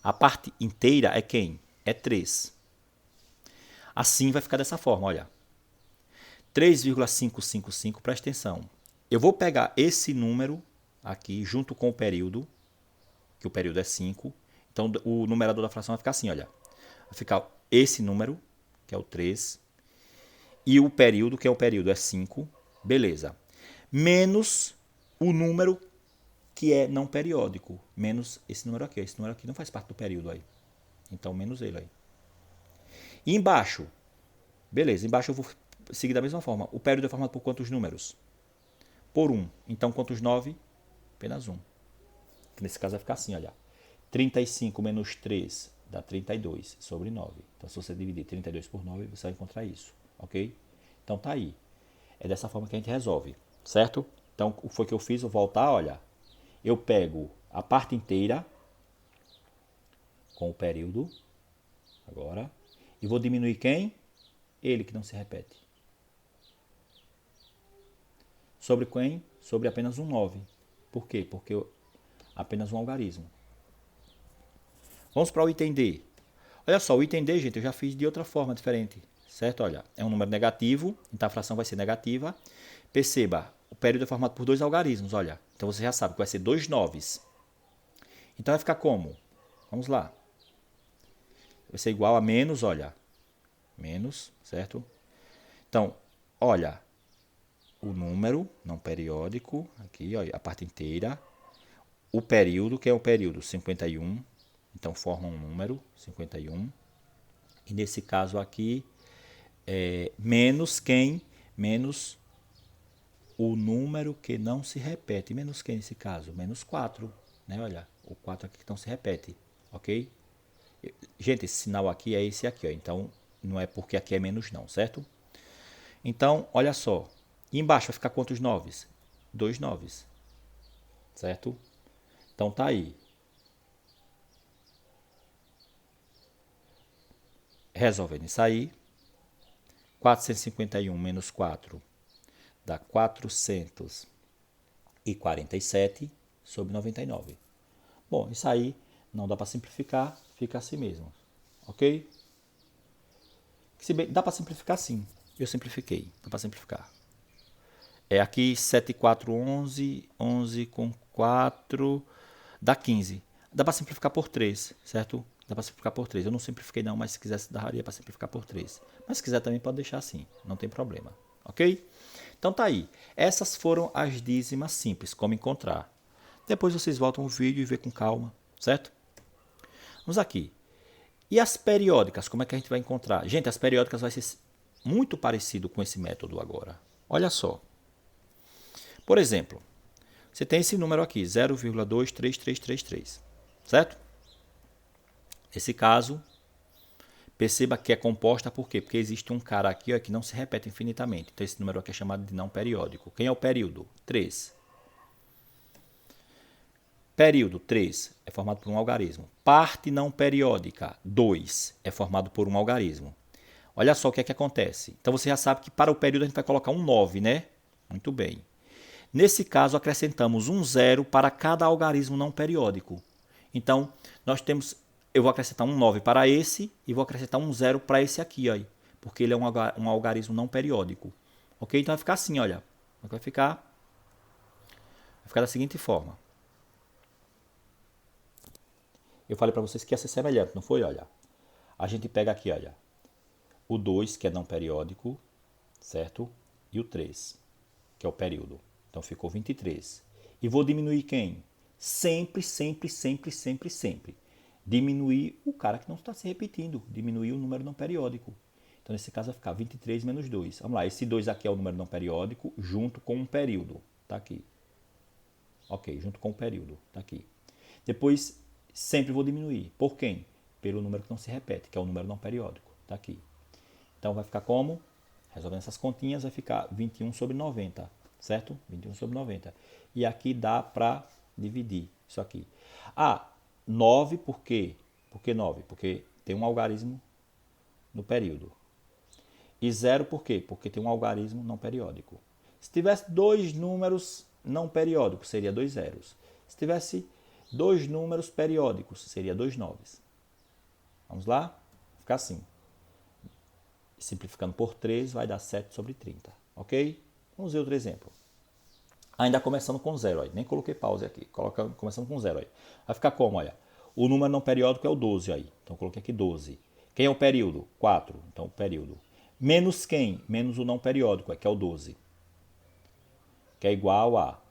A parte inteira é quem? É 3. Assim vai ficar dessa forma, olha. 3,555, presta atenção. Eu vou pegar esse número aqui junto com o período, que o período é 5. Então o numerador da fração vai ficar assim, olha. Vai ficar esse número, que é o 3, e o período, que é o período, é 5. Beleza. Menos o número que é não periódico. Menos esse número aqui. Esse número aqui não faz parte do período aí. Então, menos ele aí. E embaixo, beleza, embaixo eu vou seguir da mesma forma. O período é formado por quantos números? Por 1. Então, quantos 9? Apenas 1. Nesse caso vai ficar assim, olha. 35 menos 3 dá 32 sobre 9. Então, se você dividir 32 por 9, você vai encontrar isso, ok? Então, tá aí. É dessa forma que a gente resolve, certo? Então, o que foi que eu fiz? Vou voltar, olha. Eu pego a parte inteira com o período, agora, e vou diminuir quem? Ele, que não se repete. Sobre quem? Sobre apenas um 9. Por quê? Porque apenas um algarismo. Vamos para o item D. Olha só, o item D, gente, eu já fiz de outra forma diferente, certo? Olha, é um número negativo, então a fração vai ser negativa. Perceba, o período é formado por dois algarismos, olha. Então você já sabe que vai ser 2 noves. Então vai ficar como? Vamos lá. Vai ser igual a menos, olha. Menos, certo? Então, olha, o número não periódico, aqui, olha, a parte inteira. O período, que é o período 51. Então, forma um número, 51. E nesse caso aqui, menos quem? Menos o número que não se repete. Menos quem nesse caso? Menos 4. Né? Olha, o 4 aqui que não se repete. Ok? Gente, esse sinal aqui é esse aqui. Ó. Então, não é porque aqui é menos não, certo? Então, olha só. E embaixo vai ficar quantos noves? 2 noves. Certo? Então, tá aí. Resolvendo isso aí, 451 menos 4 dá 447 sobre 99. Bom, isso aí não dá para simplificar, fica assim mesmo, ok? Se bem, dá para simplificar sim, eu simplifiquei, dá para simplificar. É aqui 7, 4, 11, 11 com 4, dá 15. Dá para simplificar por 3, certo? Dá para simplificar por 3. Eu não simplifiquei não, mas se quisesse daria para simplificar por 3. Mas se quiser também pode deixar assim, não tem problema, ok? Então tá aí. Essas foram as dízimas simples, como encontrar. Depois vocês voltam o vídeo e vê com calma, certo? Vamos aqui. E as periódicas, como é que a gente vai encontrar? Gente, as periódicas vai ser muito parecido com esse método agora. Olha só. Por exemplo, você tem esse número aqui, 0,23333, certo? Nesse caso, perceba que é composta por quê? Porque existe um cara aqui ó, que não se repete infinitamente. Então esse número aqui é chamado de não periódico. Quem é o período? 3. Período 3 é formado por um algarismo. Parte não periódica 2 é formado por um algarismo. Olha só o que é que acontece. Então você já sabe que para o período a gente vai colocar um 9, né? Muito bem. Nesse caso, acrescentamos um 0 para cada algarismo não periódico. Então, nós temos, eu vou acrescentar um 9 para esse e vou acrescentar um 0 para esse aqui, ó, porque ele é um algarismo não periódico. Ok? Então vai ficar assim, olha. Vai ficar da seguinte forma. Eu falei para vocês que ia ser semelhante, não foi? Olha. A gente pega aqui, olha. O 2, que é não periódico, certo? E o 3, que é o período. Então ficou 23. E vou diminuir quem? Sempre, sempre, sempre, sempre, sempre. Diminuir o cara que não está se repetindo. Diminuir o número não periódico. Então nesse caso vai ficar 23 menos 2. Vamos lá, esse 2 aqui é o número não periódico junto com um período. Está aqui. Ok, junto com o período. Está aqui. Depois sempre vou diminuir. Por quem? Pelo número que não se repete, que é o número não periódico. Está aqui. Então vai ficar como? Resolvendo essas continhas vai ficar 21 sobre 90. Certo? 21 sobre 90. E aqui dá para dividir isso aqui. Ah, 9 por quê? Por que 9? Porque tem um algarismo no período. E 0 por quê? Porque tem um algarismo não periódico. Se tivesse dois números não periódicos, seria 2 zeros. Se tivesse dois números periódicos, seria 2 noves. Vamos lá? Vai ficar assim. Simplificando por 3, vai dar 7 sobre 30. Ok? Vamos ver outro exemplo. Ainda começando com 0. Aí. Nem coloquei pause aqui. Começando com 0. Aí. Vai ficar como? Olha. O número não periódico é o 12. Aí. Então eu coloquei aqui 12. Quem é o período? 4. Então o período. Menos quem? Menos o não periódico, que é o 12. Que é igual a...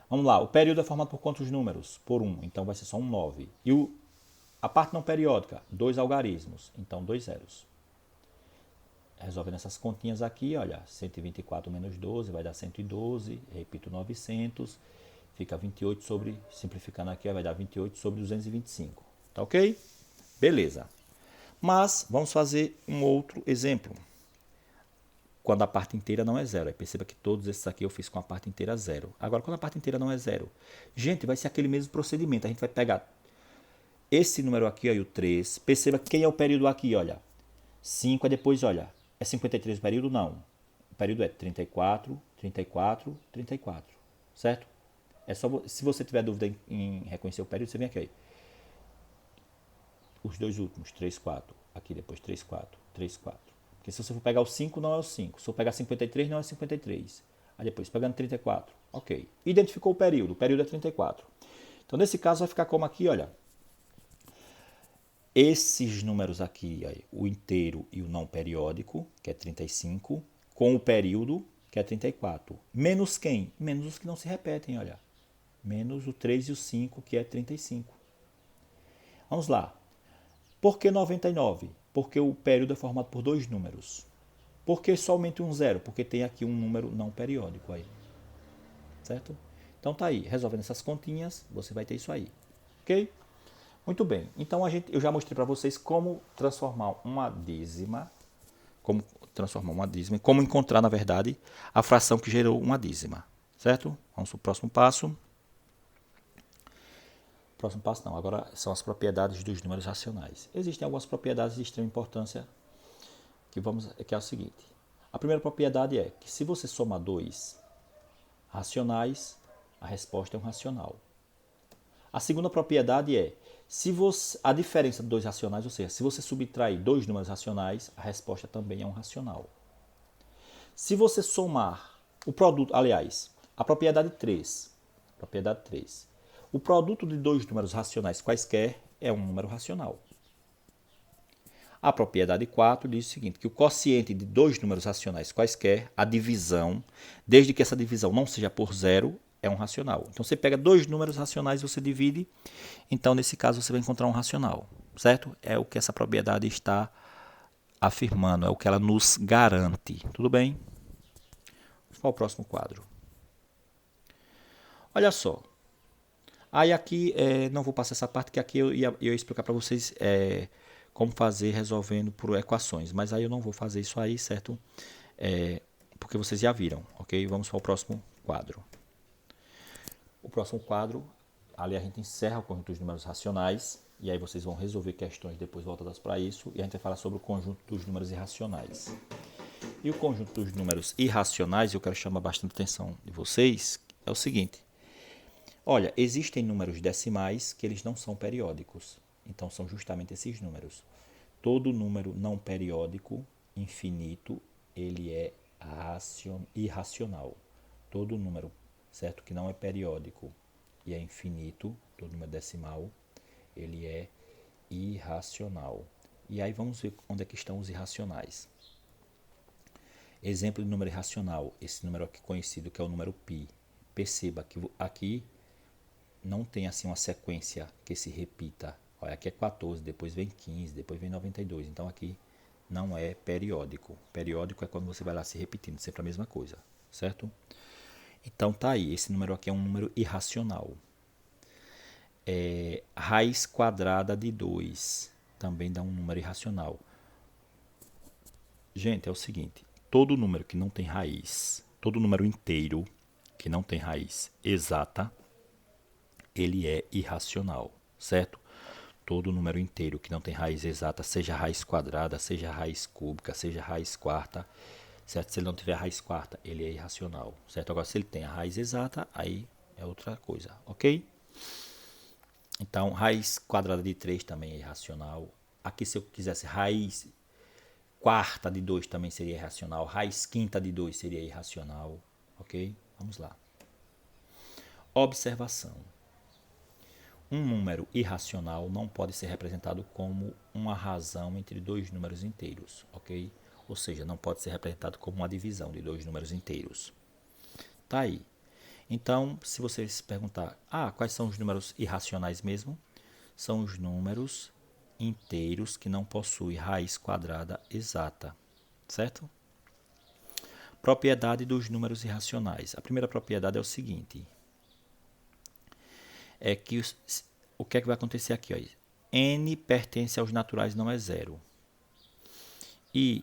Vamos lá. O período é formado por quantos números? Por 1. Então vai ser só um 9. E a parte não periódica? 2 algarismos. Então 2 zeros. Resolvendo essas continhas aqui, olha, 124 menos 12 vai dar 112, repito 900, fica 28 sobre, simplificando aqui, vai dar 28 sobre 225, tá ok? Beleza. Mas vamos fazer um outro exemplo, quando a parte inteira não é zero. Aí perceba que todos esses aqui eu fiz com a parte inteira zero. Agora, quando a parte inteira não é zero, gente, vai ser aquele mesmo procedimento, a gente vai pegar esse número aqui, ó, e o 3, perceba quem é o período aqui, olha, 5 é depois, olha, é 53 o período? Não. O período é 34, 34, 34. Certo? É só, se você tiver dúvida em reconhecer o período, você vem aqui. Os dois últimos, 3, 4. Aqui depois 3, 4, 3, 4. Porque se você for pegar o 5, não é o 5. Se for pegar 53, não é 53. Aí depois, pegando 34. Ok. Identificou o período. O período é 34. Então, nesse caso, vai ficar como aqui, olha. Esses números aqui, aí, o inteiro e o não periódico, que é 35, com o período, que é 34. Menos quem? Menos os que não se repetem, olha. Menos o 3 e o 5, que é 35. Vamos lá. Por que 99? Porque o período é formado por dois números. Por que somente um zero? Porque tem aqui um número não periódico aí. Certo? Então tá aí. Resolvendo essas continhas, você vai ter isso aí. Ok? Muito bem, então eu já mostrei para vocês como transformar uma dízima, como encontrar, na verdade, a fração que gerou uma dízima, certo? Vamos para o próximo passo. Próximo passo não, agora são as propriedades dos números racionais. Existem algumas propriedades de extrema importância que é o seguinte. A primeira propriedade é que se você somar dois racionais, a resposta é um racional. A segunda propriedade é, a diferença de dois racionais, ou seja, se você subtrair dois números racionais, a resposta também é um racional. Se você somar o produto, aliás, a propriedade 3, o produto de dois números racionais quaisquer é um número racional. A propriedade 4 diz o seguinte, que o quociente de dois números racionais quaisquer, a divisão, desde que essa divisão não seja por zero, é um racional. Então, você pega dois números racionais e você divide, então, nesse caso, você vai encontrar um racional, certo? É o que essa propriedade está afirmando, é o que ela nos garante. Tudo bem? Qual o próximo quadro? Olha só. Aí aqui, não vou passar essa parte, que aqui eu ia explicar para vocês como fazer resolvendo por equações. Mas aí eu não vou fazer isso aí, certo? Porque vocês já viram, ok? Vamos para o próximo quadro. O próximo quadro, ali a gente encerra o conjunto dos números racionais, e aí vocês vão resolver questões depois voltadas para isso, e a gente vai falar sobre o conjunto dos números irracionais. E o conjunto dos números irracionais, eu quero chamar bastante atenção de vocês, é o seguinte. Olha, existem números decimais que eles não são periódicos, então são justamente esses números. Todo número não periódico, infinito, ele é irracional. Todo número, certo, que não é periódico e é infinito, todo número decimal, ele é irracional. E aí vamos ver onde é que estão os irracionais. Exemplo de número irracional, esse número aqui conhecido que é o número π. Perceba que aqui não tem assim uma sequência que se repita. Olha, aqui é 14, depois vem 15, depois vem 92. Então aqui não é periódico. Periódico é quando você vai lá se repetindo, sempre a mesma coisa, certo? Então tá aí, esse número aqui é um número irracional. Raiz quadrada de 2 também dá um número irracional. Gente, é o seguinte, todo número que não tem raiz, todo número inteiro que não tem raiz exata, ele é irracional, certo? Todo número inteiro que não tem raiz exata, seja raiz quadrada, seja raiz cúbica, seja raiz quarta, certo? Se ele não tiver raiz quarta, ele é irracional, certo? Agora, se ele tem a raiz exata, aí é outra coisa, ok? Então, raiz quadrada de 3 também é irracional. Aqui, se eu quisesse raiz quarta de 2 também seria irracional. Raiz quinta de 2 seria irracional, ok? Vamos lá. Observação. Um número irracional não pode ser representado como uma razão entre dois números inteiros, ok? Ou seja, não pode ser representado como uma divisão de dois números inteiros. Tá aí. Então, se você se perguntar, quais são os números irracionais mesmo? São os números inteiros que não possuem raiz quadrada exata, certo? Propriedade dos números irracionais. A primeira propriedade é o seguinte, é que o que é que vai acontecer aqui? Ó? N pertence aos naturais, não é zero. E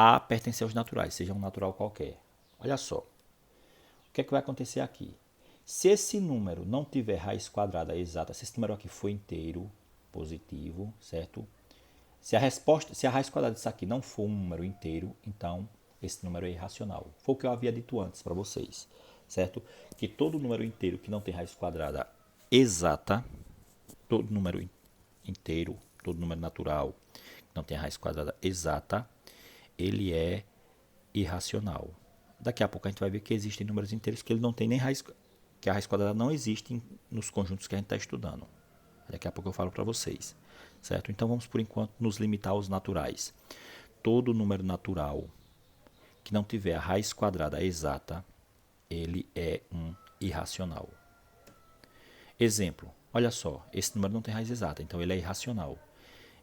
A pertence aos naturais, seja um natural qualquer. Olha só. O que é que vai acontecer aqui? Se esse número não tiver raiz quadrada exata, se esse número aqui for inteiro, positivo, certo? Se a raiz quadrada disso aqui não for um número inteiro, então esse número é irracional. Foi o que eu havia dito antes para vocês, certo? Que todo número inteiro que não tem raiz quadrada exata, todo número inteiro, todo número natural que não tem raiz quadrada exata, ele é irracional. Daqui a pouco a gente vai ver que existem números inteiros que ele não tem nem raiz, que a raiz quadrada não existe nos conjuntos que a gente está estudando. Daqui a pouco eu falo para vocês, certo? Então vamos por enquanto nos limitar aos naturais. Todo número natural que não tiver a raiz quadrada exata, ele é um irracional. Exemplo, olha só, esse número não tem raiz exata, então ele é irracional.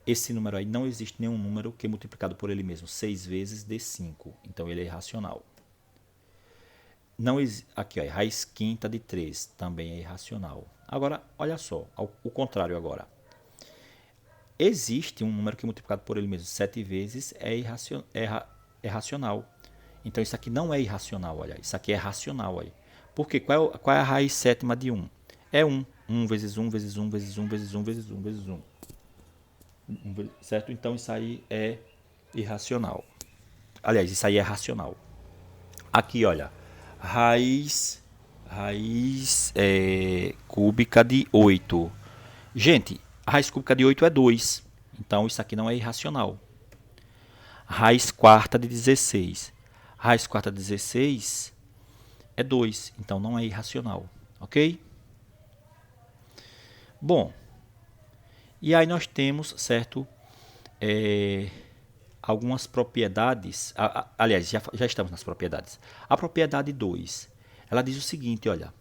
Esse número aí, não existe nenhum número que multiplicado por ele mesmo 6 vezes dê 5, então ele é irracional. Não, aqui, ó, raiz quinta de 3 também é irracional. Agora, olha só, o contrário agora. Existe um número que multiplicado por ele mesmo 7 vezes é racional. Então isso aqui não é irracional, olha. Isso aqui é racional, olha. Por quê? Qual é a raiz sétima de 1? É 1. 1 vezes 1 vezes 1 vezes 1 vezes 1 vezes 1 vezes 1. Certo? Então isso aí é irracional. Aliás, isso aí é racional. Aqui, olha, raiz cúbica de 8. Gente, a raiz cúbica de 8 é 2. Então, isso aqui não é irracional. Raiz quarta de 16. Raiz quarta de 16 é 2. Então, não é irracional. Ok? Bom, e aí nós temos, certo, algumas propriedades. Aliás, já estamos nas propriedades. A propriedade 2, ela diz o seguinte, olha,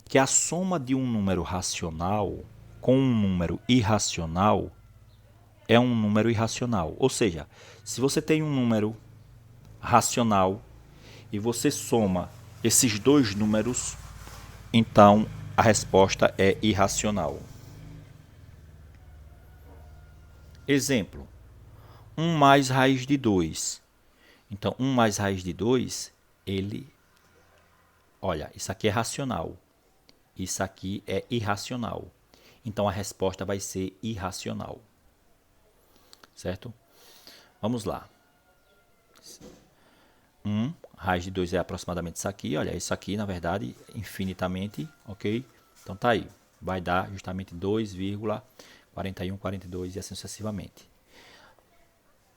que a soma de um número racional com um número irracional é um número irracional. Ou seja, se você tem um número racional e você soma esses dois números, então a resposta é irracional. Exemplo, 1 mais raiz de 2. Então, 1 mais raiz de 2, olha, isso aqui é racional. Isso aqui é irracional. Então, a resposta vai ser irracional. Certo? Vamos lá. 1, raiz de 2 é aproximadamente isso aqui. Olha, isso aqui, na verdade, infinitamente, ok? Então, tá aí. Vai dar justamente 2,41, 42 e assim sucessivamente.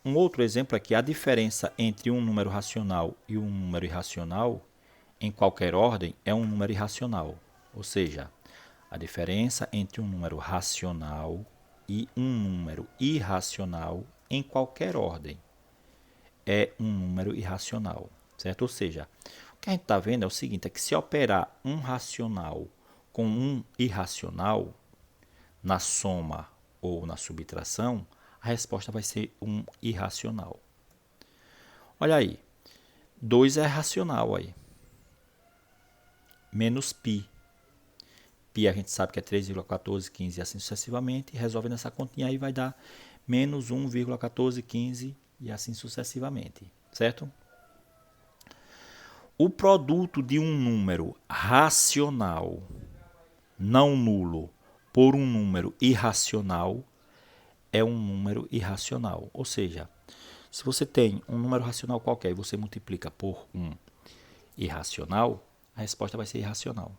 Um outro exemplo é que a diferença entre um número racional e um número irracional, em qualquer ordem, é um número irracional. Ou seja, a diferença entre um número racional e um número irracional, em qualquer ordem, é um número irracional. Certo? Ou seja, o que a gente está vendo é o seguinte, é que se operar um racional com um irracional, na soma ou na subtração, a resposta vai ser um irracional. Olha aí, 2 é racional aí. Menos π. Π a gente sabe que é 3,1415 e assim sucessivamente. Resolvendo essa continha aí vai dar menos 1,1415 e assim sucessivamente. Certo? O produto de um número racional não nulo por um número irracional é um número irracional. Ou seja, se você tem um número racional qualquer e você multiplica por um irracional, a resposta vai ser irracional.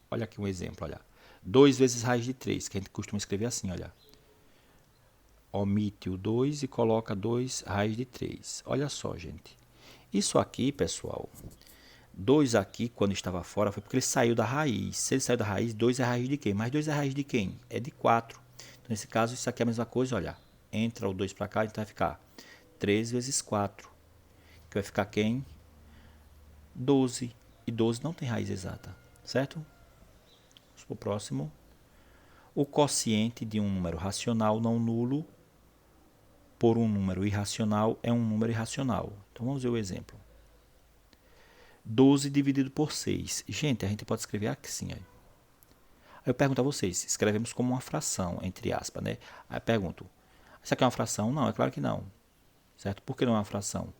Olha aqui um exemplo, olha. 2 vezes raiz de 3, que a gente costuma escrever assim, olha. Omite o 2 e coloca 2 raiz de 3. Olha só, gente. Isso aqui, pessoal, 2 aqui, quando estava fora, foi porque ele saiu da raiz. Se ele saiu da raiz, 2 é raiz de quem? Mas 2 é raiz de quem? É de 4. Então, nesse caso, isso aqui é a mesma coisa, olha. Entra o 2 para cá, então vai ficar 3 vezes 4. Que vai ficar quem? 12. E 12 não tem raiz exata, certo? Vamos para o próximo. O quociente de um número racional não nulo por um número irracional é um número irracional. Então, vamos ver o exemplo. 12 dividido por 6. Gente, a gente pode escrever assim. Aí eu pergunto a vocês, escrevemos como uma fração, entre aspas, né? Aí eu pergunto, isso aqui é uma fração? Não, é claro que não. Certo? Por que não é uma fração?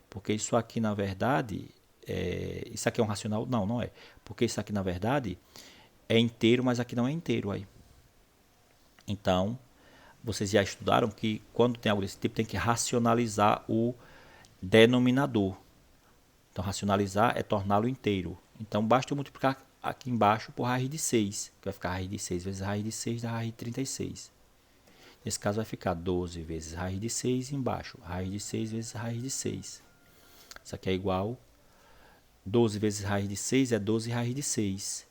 Porque isso aqui, na verdade, isso aqui é um racional? Não, não é. Porque isso aqui, na verdade, é inteiro, mas aqui não é inteiro. Aí. Então, vocês já estudaram que quando tem algo desse tipo, tem que racionalizar o denominador. Então, racionalizar é torná-lo inteiro. Então, basta eu multiplicar aqui embaixo por raiz de 6, que vai ficar raiz de 6 vezes raiz de 6 dá raiz de 36. Nesse caso, vai ficar 12 vezes raiz de 6 embaixo, raiz de 6 vezes raiz de 6. Isso aqui é igual 12 vezes raiz de 6 é 12 raiz de 6.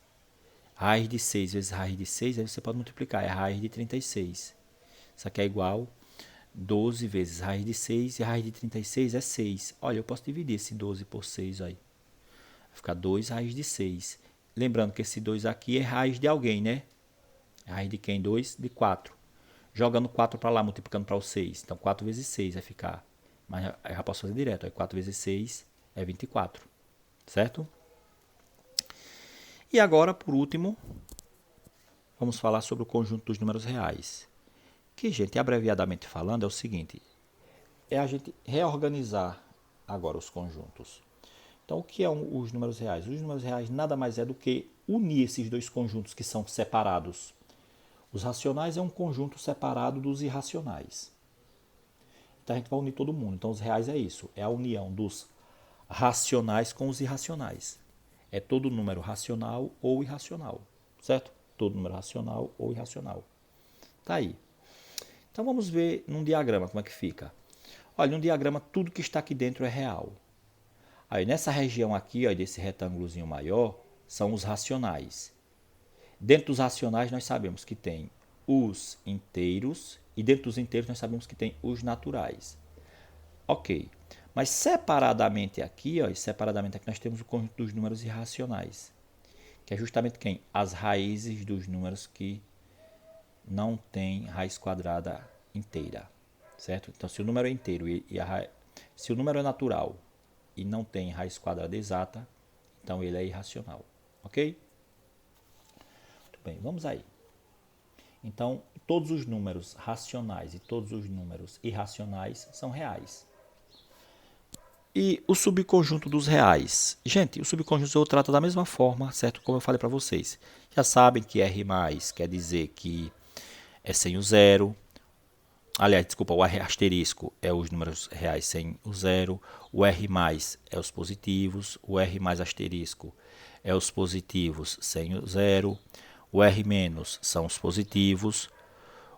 Raiz de 6 vezes raiz de 6, aí você pode multiplicar, é raiz de 36. Isso aqui é igual 12 vezes raiz de 6 e raiz de 36 é 6. Olha, eu posso dividir esse 12 por 6 aí. Vai ficar 2 raiz de 6. Lembrando que esse 2 aqui é raiz de alguém, né? Raiz de quem? 2 de 4. Jogando 4 para lá, multiplicando para o 6. Então, 4 vezes 6 vai ficar. Mas eu já posso fazer direto. 4 vezes 6 é 24. Certo? E agora, por último, vamos falar sobre o conjunto dos números reais. Que, gente, abreviadamente falando, é o seguinte. É a gente reorganizar agora os conjuntos. Então, o que são os números reais? Os números reais nada mais é do que unir esses dois conjuntos que são separados. Os racionais é um conjunto separado dos irracionais. Então a gente vai unir todo mundo. Então os reais é isso, é a união dos racionais com os irracionais. É todo número racional ou irracional, certo? Todo número racional ou irracional. Tá aí. Então vamos ver num diagrama como é que fica. Olha, num diagrama tudo que está aqui dentro é real. Aí nessa região aqui, ó, desse retângulozinho maior, são os racionais. Dentro dos racionais nós sabemos que tem os inteiros e dentro dos inteiros nós sabemos que tem os naturais. Ok, mas separadamente aqui nós temos o conjunto dos números irracionais, que é justamente quem? As raízes dos números que não têm raiz quadrada inteira, certo? Então se o número é inteiro se o número é natural e não tem raiz quadrada exata, então ele é irracional, ok? Muito bem, vamos aí. Então, todos os números racionais e todos os números irracionais são reais. E o subconjunto dos reais? Gente, o subconjunto eu trato da mesma forma, certo? Como eu falei para vocês. Já sabem que R+ quer dizer que é sem o zero. Aliás, desculpa, o R asterisco é os números reais sem o zero. O R+ é os positivos. O R+ asterisco é os positivos sem o zero. O R- são os positivos.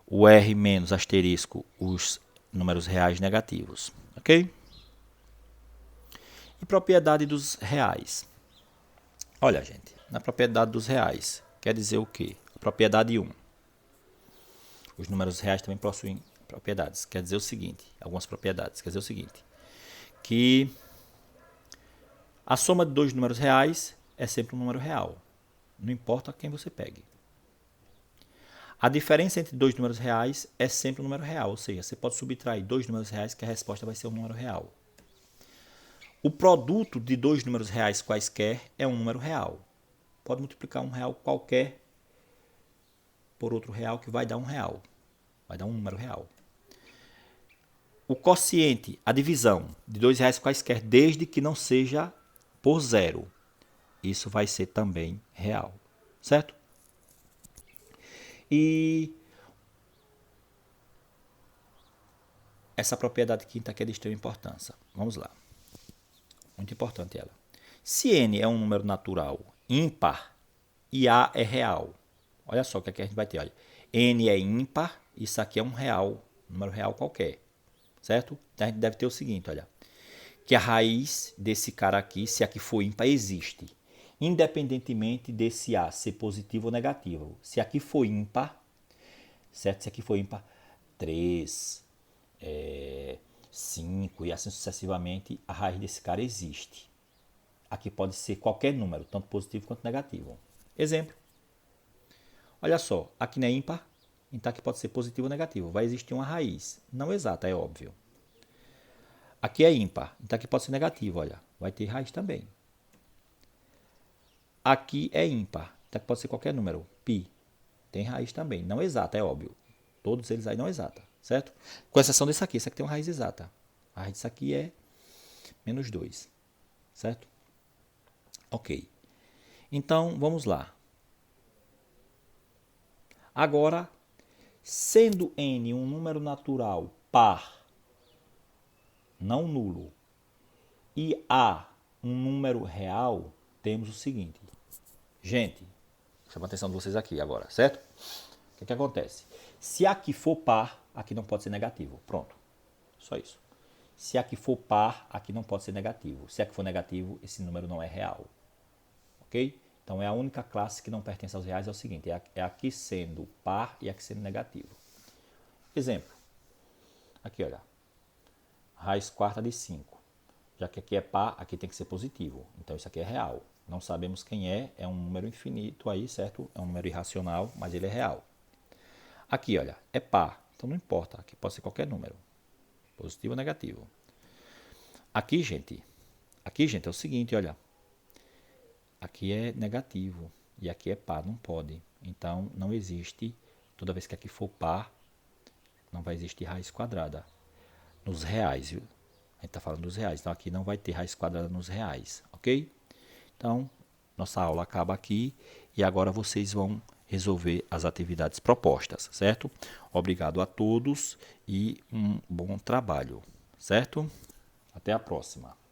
O R- asterisco, os números reais negativos. Ok? E propriedade dos reais. Olha, gente, na propriedade dos reais, quer dizer o quê? Propriedade 1. Os números reais também possuem propriedades. Quer dizer o seguinte, algumas propriedades. Quer dizer o seguinte, que a soma de dois números reais é sempre um número real. Não importa quem você pegue. A diferença entre dois números reais é sempre um número real. Ou seja, você pode subtrair dois números reais que a resposta vai ser um número real. O produto de dois números reais quaisquer é um número real. Pode multiplicar um real qualquer por outro real que vai dar um real. Vai dar um número real. O quociente, a divisão de dois reais quaisquer, desde que não seja por zero. Isso vai ser também real. Certo? E essa propriedade quinta aqui é de extrema importância. Vamos lá. Muito importante ela. Se n é um número natural ímpar e a é real. Olha só o que aqui a gente vai ter. Olha. N é ímpar, isso aqui é um real, número real qualquer. Certo? Então a gente deve ter o seguinte, olha. Que a raiz desse cara aqui, se aqui for ímpar, existe. Independentemente desse A ser positivo ou negativo. Se aqui for ímpar, certo? Se aqui for ímpar, 3, 5 e assim sucessivamente, a raiz desse cara existe. Aqui pode ser qualquer número, tanto positivo quanto negativo. Exemplo. Olha só, aqui não é ímpar, então aqui pode ser positivo ou negativo. Vai existir uma raiz. Não exata, é óbvio. Aqui é ímpar, então aqui pode ser negativo, olha. Vai ter raiz também. Aqui é ímpar, então aqui pode ser qualquer número. Pi. Tem raiz também. Não exata, é óbvio. Todos eles aí não exata, certo? Com exceção desse aqui. Esse aqui tem uma raiz exata. A raiz disso aqui é menos 2, certo? Ok. Então, vamos lá. Agora, sendo n um número natural par, não nulo, e a um número real, temos o seguinte. Gente, chama a atenção de vocês aqui agora, certo? O que acontece? Se aqui for par, aqui não pode ser negativo. Pronto. Só isso. Se aqui for par, aqui não pode ser negativo. Se aqui for negativo, esse número não é real. Ok? Então é a única classe que não pertence aos reais, é o seguinte, é aqui sendo par e aqui sendo negativo. Exemplo. Aqui, olha. Raiz quarta de 5. Já que aqui é par, aqui tem que ser positivo. Então isso aqui é real. Não sabemos quem é um número infinito aí, certo? É um número irracional, mas ele é real. Aqui, olha, é par. Então não importa, aqui pode ser qualquer número. Positivo ou negativo. Aqui, gente, é o seguinte, olha. Aqui é negativo e aqui é par, não pode. Então, não existe, toda vez que aqui for par, não vai existir raiz quadrada. Nos reais, viu? A gente está falando dos reais, então aqui não vai ter raiz quadrada nos reais, ok? Então, nossa aula acaba aqui e agora vocês vão resolver as atividades propostas, certo? Obrigado a todos e um bom trabalho, certo? Até a próxima.